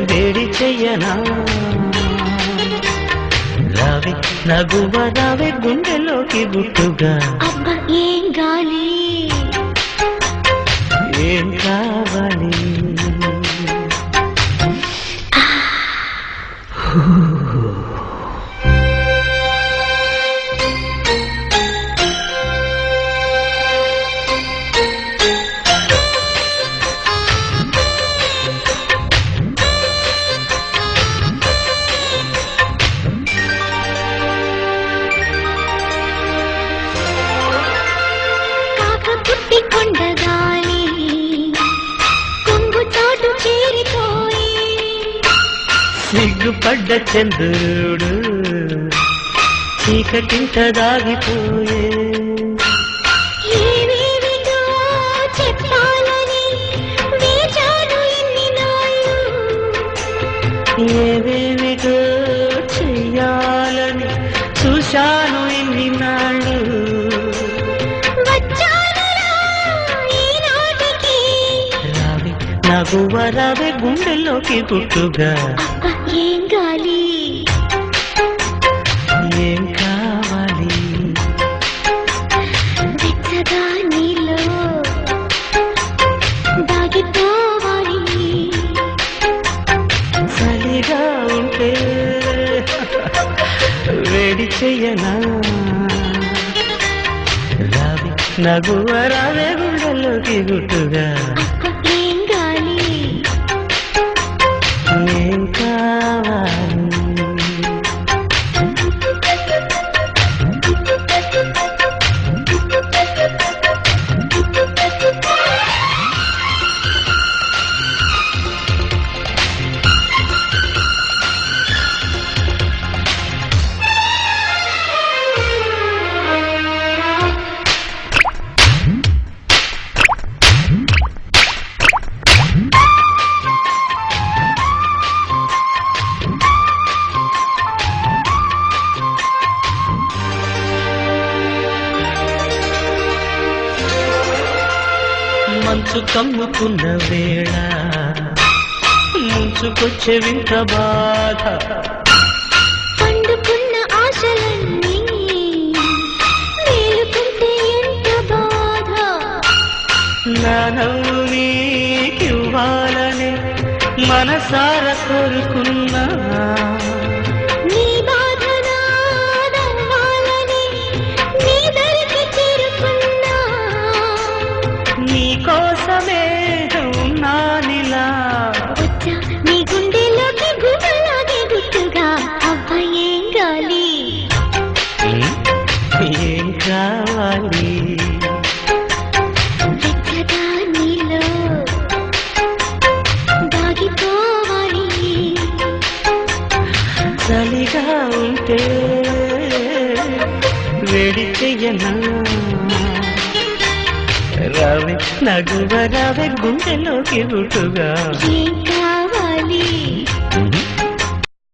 వేడి చెయ్యనా రావే నగువ రావే గుండెలోకి గుట్టుగా అబ్బా ఏం గాలి ఏం కావాలి కొండగాలి కొంగు చాటు చేరిపోయి సిగ్గుపడ్డ చంద్రుడు చీకటింట దాగిపోయే ఏవేవిటో చెప్పాలని వేచాను ఇన్ని నాళ్ళు ఏవేమిటో చెయ్యాలని చూశాను ఇన్ని నాళ్ళు నగువ రావే గుండెల్లోకి గుట్టుగా ఏం గాలి ఏం కావాలి వెచ్చగా నీలో దాగిపోవాలి చలిగా ఉంటే వేడి చెయ్యనా రావే నగువ రావే గుండెల్లోకి గుట్టుగా ఏం గాలి ఏం కావాలి మంచు కమ్ముకున్న వేళ ముంచుకొచ్చే వింత బాధ పండుకున్న ఆశలన్నీ మేలుకుంటే ఎంత బాధ నా నవ్వు నీకివ్వాలని మనసార కోరుకున్నా నీ బాధ నాదవ్వాలని నీ దరికి చేరుకున్నా నీకోసమే ఉన్నానిలా వచ్చా నీ గుండెలోకి గుండెలాగే గుట్టుగా అబ్బా ఏం గాలి ఏం కావాలి వెచ్చగా నీలో దాగిపోవాలి చలిగా ఉంటే వేడి చెయ్యనా రావే నగువ రావే గుండెలోకి గుట్టుగా ఏం